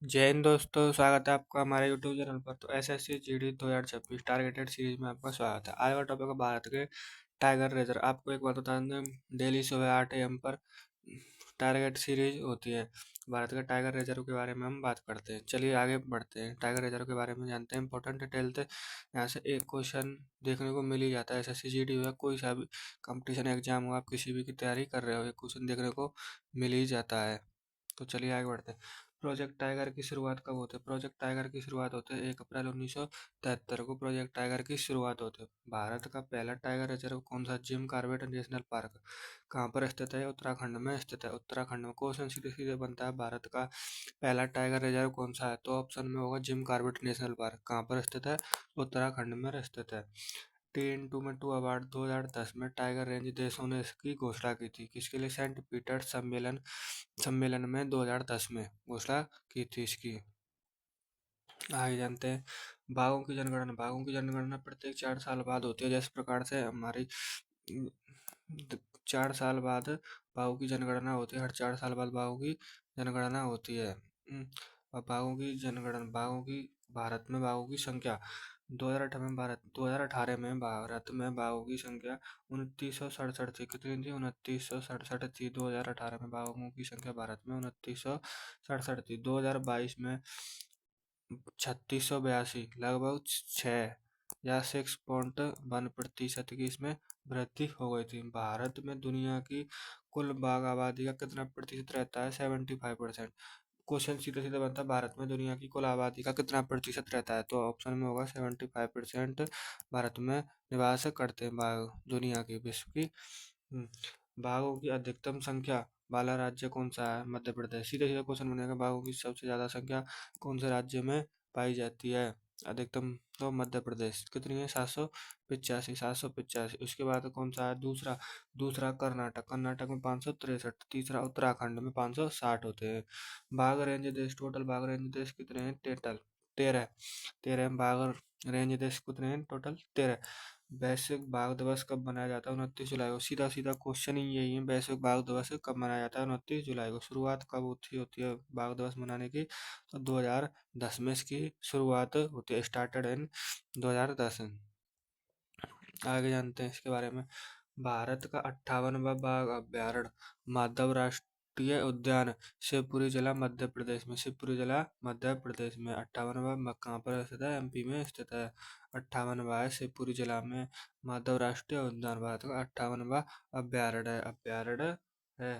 जय हिंद दोस्तों, स्वागत है आपका हमारे यूट्यूब चैनल पर। तो एसएससी जीडी 2026 टारगेटेड सीरीज में आपका स्वागत है। आज का टॉपिक है भारत के टाइगर रिजर्व। आपको एक बात बता दें, डेली सुबह 8 AM पर टारगेट सीरीज होती है। भारत के टाइगर रिजर्व के बारे में हम बात करते हैं। चलिए आगे बढ़ते हैं, टाइगर रिजर्व के बारे में जानते हैं। इंपॉर्टेंट डिटेल थे, यहाँ से एक क्वेश्चन देखने को मिल ही जाता है। एसएससी जीडी हो या कोई सा भी कंपटीशन एग्जाम हो, आप किसी भी की तैयारी कर रहे हो, एक क्वेश्चन देखने को मिल ही जाता है। तो चलिए आगे बढ़ते हैं। प्रोजेक्ट टाइगर की शुरुआत कब होती है? प्रोजेक्ट टाइगर की शुरुआत होती है 1 अप्रैल 1973 को प्रोजेक्ट टाइगर की शुरुआत होती है। भारत का पहला टाइगर रिजर्व कौन सा? जिम कॉर्बेट नेशनल पार्क कहाँ पर स्थित है? उत्तराखंड में स्थित है। उत्तराखंड में। क्वेश्चन सीधे सीधे बनता है, भारत का पहला टाइगर रिजर्व कौन सा है? तो ऑप्शन में होगा जिम कॉर्बेट नेशनल पार्क। कहाँ पर स्थित है? उत्तराखंड में स्थित है। टी इंटू में टू अवार्ड 2010 में टाइगर रेंज देशों ने इसकी घोषणा की थी। किसके लिए? सेंट पीटर्स सम्मेलन सम्मेलन में 2010 में घोषणा की थी इसकी। आगे जानते हैं, बाघों की जनगणना। बाघों की जनगणना प्रत्येक 4 साल बाद होती है। जिस प्रकार से हमारी 4 साल बाद बाघों की जनगणना होती है, हर 4 साल बाद बाघों की जनगणना होती है। और बाघों की जनगणना, बाघों की भारत में बाघों की संख्या 2018 में भारत में बाघों की संख्या 2967 थी। कितनी थी? 2967 थी। 2018 में बाघों की संख्या भारत में 2967 थी। 2022 में 3682, लगभग 6 या 6.1% की इसमें वृद्धि हो गई थी। भारत में दुनिया की कुल बाघ आबादी का कितना प्रतिशत रहता है? 75%। क्वेश्चन सीधे सीधे बनता है, भारत में दुनिया की कुल आबादी का कितना प्रतिशत रहता है? तो ऑप्शन में होगा 75% भारत में निवास करते हैं बाघ, दुनिया की, विश्व की। बाघों की अधिकतम संख्या वाला राज्य कौन सा है? मध्य प्रदेश। सीधे सीधे क्वेश्चन बनेगा, बाघों की सबसे ज्यादा संख्या कौन से राज्य में पाई जाती है? अधिकतम तो मध्य प्रदेश। कितनी है? 785, 785। उसके बाद कौन सा है? दूसरा दूसरा कर्नाटक। कर्नाटक में 563। तीसरा उत्तराखंड में 560 होते हैं। बाघ रेंज देश, टोटल बाघ रेंज देश कितने हैं? टोटल 13। 13 बाघ रेंज देश कितने हैं? टोटल 13। वैश्विक बाघ दिवस कब मनाया जाता है? 29 जुलाई को। सीधा सीधा क्वेश्चन ही यही है, वैश्विक बाघ दिवस कब मनाया जाता है? 29 जुलाई को। शुरुआत कब होती है बाघ दिवस मनाने की? तो 2010 में इसकी शुरुआत होती है, स्टार्टेड इन 2010। आगे जानते हैं इसके बारे में। भारत का 58वां बाघ अभ्यारण्य माधव राष्ट्रीय उद्यान शिवपुरी जिला मध्य प्रदेश में। शिवपुरी जिला मध्य प्रदेश में। 58वां कहाँ पर स्थित है? एमपी में स्थित है। 58वां है शिवपुरी जिला में। माधव राष्ट्रीय उद्यान भारत का 58वां अभ्यारण्य है। अभ्यारण्य है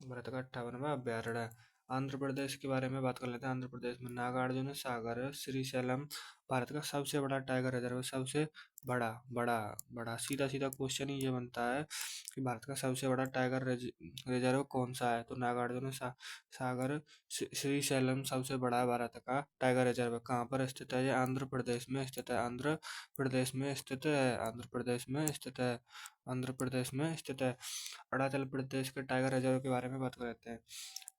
भारत का 58वां अभ्यारण्य है। आंध्र प्रदेश के बारे में बात कर लेते हैं। आंध्र प्रदेश में नागार्जुन सागर श्रीशैलम भारत का सबसे बड़ा टाइगर रिजर्व है। सबसे बड़ा बड़ा बड़ा सीधा सीधा क्वेश्चन ही ये बनता है कि भारत का सबसे बड़ा टाइगर रिजर्व कौन सा है? तो नागार्जुन सागर श्रीशैलम सबसे बड़ा भारत का टाइगर रिजर्व है। कहाँ पर स्थित है? ये आंध्र प्रदेश में स्थित है। आंध्र प्रदेश में स्थित है। आंध्र प्रदेश में स्थित है। आंध्र प्रदेश में स्थित है। अरुणाचल प्रदेश के टाइगर रिजर्व के बारे में बात करते हैं।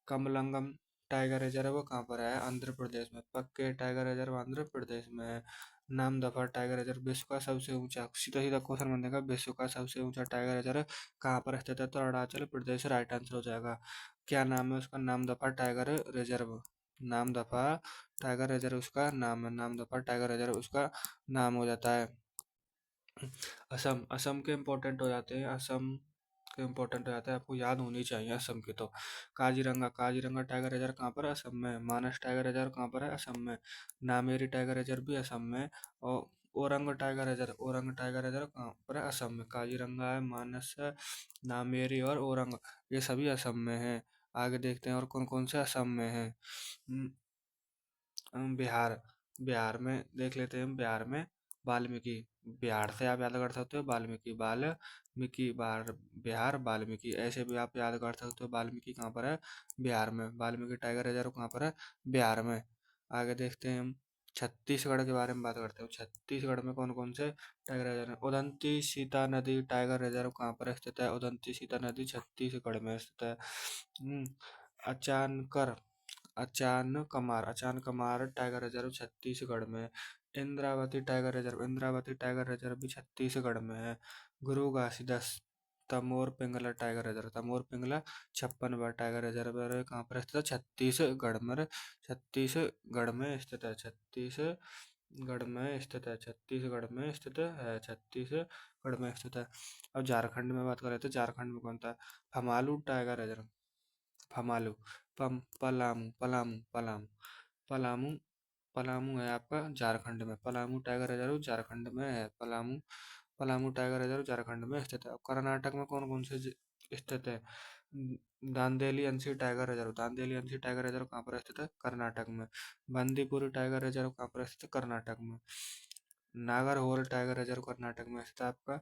कमलंगम टाइगर रिजर्व कहाँ पर है? आंध्र प्रदेश में। पक्के टाइगर रिजर्व आंध्र प्रदेश में है। नामदफा टाइगर रिजर्व विश्व का सबसे ऊंचा, सीधा सीधा क्वेश्चन बनेगा, विश्व का सबसे ऊंचा टाइगर रिजर्व कहाँ पर स्थित है? तो अरुणाचल प्रदेश राइट आंसर हो जाएगा। क्या नाम है उसका? Namdapha tiger reserve. Namdapha tiger reserve उसका नाम है। नामदफा टाइगर रिजर्व उसका नाम हो जाता है। असम, असम के इम्पोर्टेंट हो जाते हैं। असम के इम्पोर्टेंट हो जाता है, आपको याद होनी चाहिए असम की। तो काजीरंगा, काजीरंगा टाइगर रिजर्व कहाँ पर है? असम में। मानस टाइगर रिजर्व कहाँ पर है? असम में। नामेरी टाइगर रिजर्व भी असम में। और orang tiger reserve, orang tiger reserve कहाँ पर है? असम में। काजीरंगा है, मानस है, नामेरी और ओरंग, ये सभी असम में है। आगे देखते हैं और कौन कौन से असम में है। बिहार, बिहार में देख लेते हैं। बिहार में वाल्मीकि, बिहार से आप याद कर सकते हो वाल्मीकि, वाल्मीकि बिहार, बिहार वाल्मीकि, ऐसे भी आप याद कर सकते हो। वाल्मीकि कहाँ पर है? बिहार में। वाल्मीकि टाइगर रिजर्व कहाँ पर है? बिहार में। आगे देखते हैं हम छत्तीसगढ़ के बारे में बात करते हैं। छत्तीसगढ़ में कौन कौन से टाइगर रिजर्व है? उदंती सीता नदी टाइगर रिजर्व कहाँ पर स्थित है? उदंती सीता नदी छत्तीसगढ़ में स्थित है। अचानकर, अचानकमार, अचानकमार टाइगर रिजर्व छत्तीसगढ़ में। Indravati tiger reserve, Indravati tiger reserve भी छत्तीसगढ़ में है। गुरु घासीदास तमोर पिंगला टाइगर रिजर्व, तमोर पिंगला 56वां टाइगर रिजर्व है, कहाँ पर स्थित है? छत्तीसगढ़ में, छत्तीसगढ़ में स्थित है, छत्तीसगढ़ में स्थित है, छत्तीसगढ़ में स्थित है, छत्तीसगढ़ में स्थित है। अब झारखंड में बात करें तो झारखंड में कौन था? फमालू टाइगर रिजर्व, फमालू, पलामू, पलामू, पलामू, पलामू, पलामू है आपका झारखंड में, पलामू टाइगर रिजर्व झारखंड में है, पलामू, पलामू टाइगर रिजर्व झारखंड में स्थित है। कर्नाटक में कौन कौन से स्थित है? Dandeli Anshi tiger reserve, Dandeli Anshi tiger reserve कहाँ पर स्थित है? कर्नाटक में। बंदीपुर टाइगर रिजर्व कहाँ पर स्थित है? कर्नाटक में। नागरहोल टाइगर रिजर्व कर्नाटक में स्थित है आपका।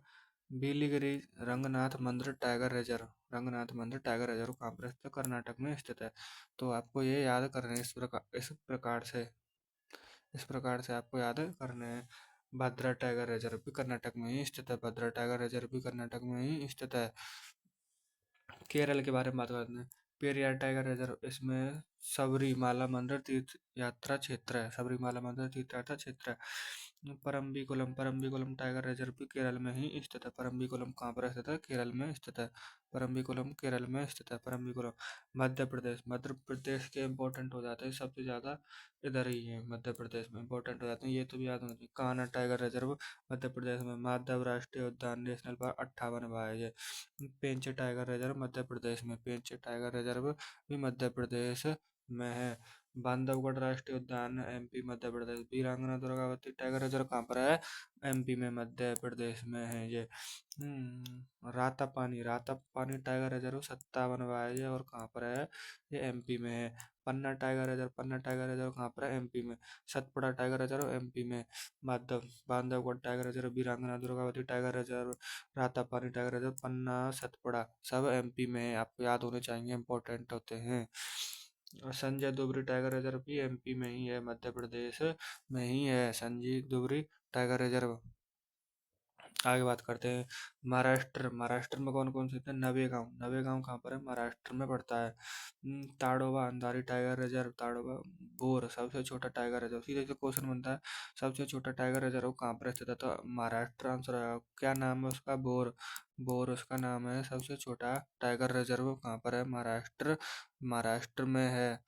बिलिगिरी रंगनाथ मंदिर टाइगर रिजर्व, रंगनाथ मंदिर टाइगर रिजर्व कहाँ पर स्थित है? कर्नाटक में स्थित है। तो आपको ये याद करना है इस प्रकार से आपको याद करना है। भद्रा टाइगर रिजर्व भी कर्नाटक में ही स्थित है, भद्रा टाइगर रिजर्व भी कर्नाटक में ही स्थित है। केरल के बारे में बात करते हैं। पेरियार टाइगर रिजर्व, इसमें सबरीमाला मंदिर तीर्थ यात्रा क्षेत्र है, सबरीमाला मंदिर तीर्थ यात्रा क्षेत्र है। परम्बिकुलम, परम्बिकुलम टाइगर रिजर्व भी केरल में ही स्थित है, परम्बिकुलम कहाँ पर स्थित है? केरल में स्थित है, परम्बिकुलम केरल में स्थित है, परम्बिकुलम। मध्य प्रदेश, मध्य प्रदेश के इंपॉर्टेंट हो जाते हैं सबसे ज़्यादा इधर ही है, मध्य प्रदेश में इंपॉर्टेंट हो जाते हैं, ये तो भी याद होना चाहिए। कान्हा टाइगर रिजर्व मध्य प्रदेश में, माधव राष्ट्रीय उद्यान नेशनल पार्क 58 है। पेंच टाइगर रिजर्व मध्य प्रदेश में, पेंच टाइगर रिजर्व भी मध्य प्रदेश में है। बांधवगढ़ राष्ट्रीय उद्यान एमपी मध्य प्रदेश। वीरांगना दुर्गावती टाइगर रिजर्व कहाँ पर है? एमपी में, मध्य प्रदेश में है ये। रातापानी टाइगर रिजर्व 57 है ये, और कहाँ पर है? ये एमपी में है। पन्ना टाइगर रिजर्व, पन्ना टाइगर रिजर्व कहाँ पर है? एमपी में। सतपुड़ा टाइगर रिजर्व एमपी में। Bandhavgarh tiger reserve, Veerangana Durgavati tiger reserve, Ratapani tiger reserve, Panna, Satpura सब एमपी में है, आपको याद होने चाहिए, इंपॉर्टेंट होते हैं। और संजय दुबरी टाइगर रिजर्व भी एमपी में ही है, मध्य प्रदेश में ही है संजय दुबरी टाइगर रिजर्व। आगे बात करते हैं महाराष्ट्र, महाराष्ट्र में कौन कौन से थे? नवेगांव, नवेगांव कहाँ पर है? महाराष्ट्र में पड़ता है। Tadoba Andhari tiger reserve, Tadoba bore सबसे छोटा टाइगर रिजर्व, सीधे से क्वेश्चन बनता है सबसे छोटा टाइगर रिजर्व कहाँ पर स्थित है? तो महाराष्ट्र आंसर आएगा। क्या नाम है उसका? बोर, बोर उसका नाम है। सबसे छोटा टाइगर रिजर्व कहाँ पर है? महाराष्ट्र, महाराष्ट्र में है।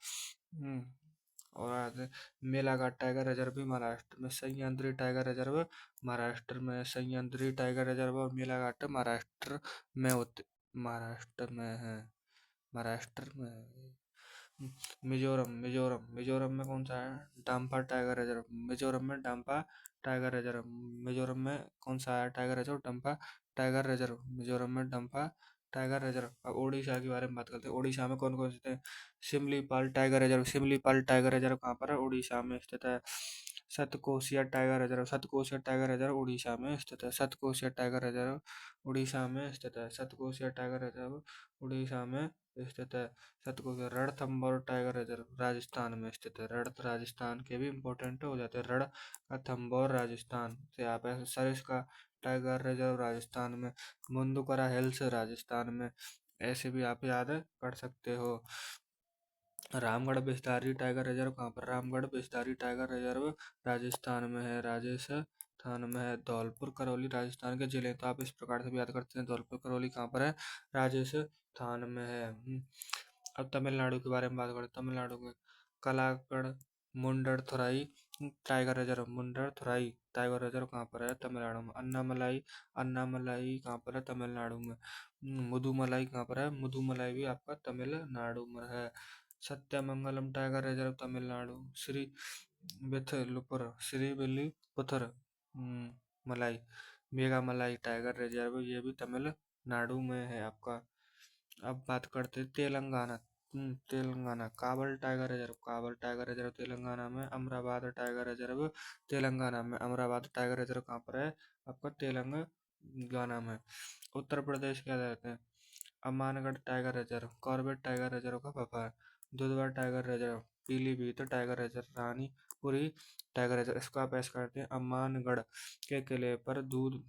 और आगे मेलाघाट टाइगर रिजर्व भी महाराष्ट्र में। सह्याद्री टाइगर रिजर्व महाराष्ट्र में, सह्याद्री टाइगर रिजर्व और मेलाघाट महाराष्ट्र में होते, महाराष्ट्र में है, महाराष्ट्र में है। मिजोरम, मिजोरम, मिजोरम में कौन सा है? डाम्पा टाइगर रिजर्व, मिजोरम में डाम्पा टाइगर रिजर्व, मिजोरम में कौन सा है tiger reserve? Dampa tiger reserve, Mizoram में डम्पा टाइगर रिजर्व। अब उड़ीसा के बारे में बात करते हैं। उड़ीसा में कौन कौन से थे? Similipal tiger reserve, Similipal tiger reserve कहाँ पर है? उड़ीसा में स्थित है। Satkosia tiger reserve, Satkosia tiger reserve Orissa में स्थित है, सतकोसिया टाइगर रिजर्व उड़ीसा में स्थित है, सतकोसिया टाइगर रिजर्व उड़ीसा में स्थित है। सतकोसिया। रणथंभौर टाइगर रिजर्व राजस्थान में स्थित है, राजस्थान के भी इंपॉर्टेंट हो जाते हैं। रणथंभौर राजस्थान से आप ऐसे। सरिस्का टाइगर रिजर्व राजस्थान में। मुंदुकरा हिल्स राजस्थान में, ऐसे भी आप याद कर सकते हो। रामगढ़ बिस्तारी टाइगर रिजर्व कहाँ पर? रामगढ़ बिस्तारी टाइगर रिजर्व राजस्थान में है, राजस्थान में है। धौलपुर करौली राजस्थान के जिले, तो आप इस प्रकार से भी याद करते हैं। धौलपुर करौली कहाँ पर है? राजस्थान में है। अब तमिलनाडु के बारे में बात करें। तमिलनाडु में Kalakad Mundanthurai tiger reserve, Mundanthurai tiger reserve कहाँ पर है? तमिलनाडु में। अन्नामलाई, अन्नामलाई कहाँ पर है? तमिलनाडु में। मुदुमलाई कहाँ पर है? मुदुमलाई भी आपका तमिलनाडु में है। Sathyamangalam tiger reserve Tamil Nadu. Srivilliputhur Malai, Megamalai tiger reserve, ये भी तमिलनाडु में है आपका। अब बात करते हैं तेलंगाना। तेलंगाना काबल टाइगर रिजर्व, काबल टाइगर रिजर्व तेलंगाना में। अमराबाद टाइगर रिजर्व तेलंगाना में, अमराबाद टाइगर रिजर्व कहाँ पर है? आपका तेलंगाना में। उत्तर प्रदेश क्या कहते हैं? Amangarh tiger reserve, Corbett tiger reserve का फफा है। Dudhwa tiger reserve, Pilibhit tiger reserve, Ranipuri tiger reserve. इसको आप ऐसे करते हैं अमानगढ़ के किले पर दूध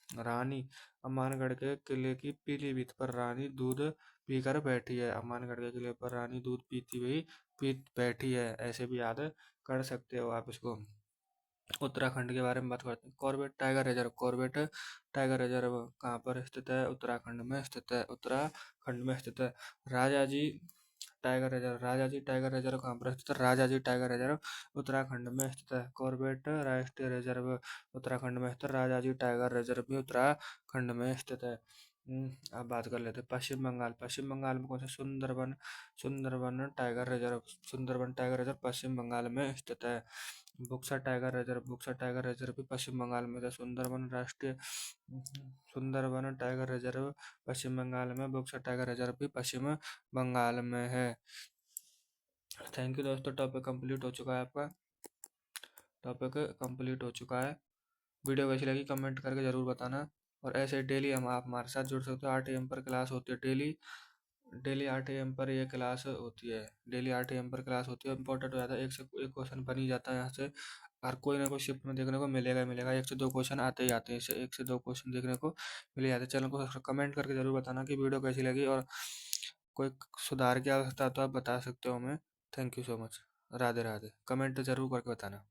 रानी, अमानगढ़ के किले की पीलीभीत पर रानी दूध पीकर बैठी है, अमानगढ़ के किले पर रानी दूध पीती हुई पी बैठी है, ऐसे भी याद कर सकते हो आप इसको। उत्तराखंड के बारे में बात करते हैं। Corbett tiger reserve, Corbett tiger reserve कहाँ पर स्थित है? उत्तराखंड में स्थित है, उत्तराखंड में स्थित है। Rajaji tiger reserve, Rajaji tiger reserve कहाँ पर स्थित है? राजाजी टाइगर रिजर्व उत्तराखंड में स्थित है। कॉर्बेट राष्ट्रीय रिजर्व उत्तराखंड में स्थित है, राजाजी टाइगर रिजर्व भी उत्तराखंड में स्थित है। अब बात कर लेते हैं पश्चिम बंगाल। पश्चिम बंगाल में कौन सा? Sundarban, Sundarban tiger reserve, Sundarban tiger reserve Paschim Bengal में स्थित है। Buxa tiger reserve, Buxa tiger reserve भी पश्चिम बंगाल में है। सुंदरबन राष्ट्रीय, सुंदरबन टाइगर रिजर्व पश्चिम बंगाल में, बुक्सा टाइगर रिजर्व भी पश्चिम बंगाल में है। थैंक यू दोस्तों, टॉपिक कंप्लीट हो चुका है आपका, टॉपिक कंप्लीट हो चुका है। वीडियो कैसी लगी कमेंट करके ज़रूर बताना। और ऐसे डेली हम आप हमारे साथ जुड़ सकते हो। 8 AM पर क्लास होती है डेली, डेली 8 AM पर ये क्लास होती है, डेली 8 AM पर क्लास होती है। इंपॉर्टेंट हो जाता है, एक से एक क्वेश्चन बन ही जाता है यहाँ से। हर कोई ना कोई शिफ्ट में देखने को मिलेगा ही मिलेगा, एक से दो क्वेश्चन आते ही आते हैं, इससे एक से दो क्वेश्चन देखने को मिल जाते हैं। चैनल को कमेंट करके ज़रूर बताना कि वीडियो कैसी लगी, और कोई सुधार की आवश्यकता हो तो आप बता सकते हो हमें। Thank you so much. Radhe Radhe, comment ज़रूर करके बताना।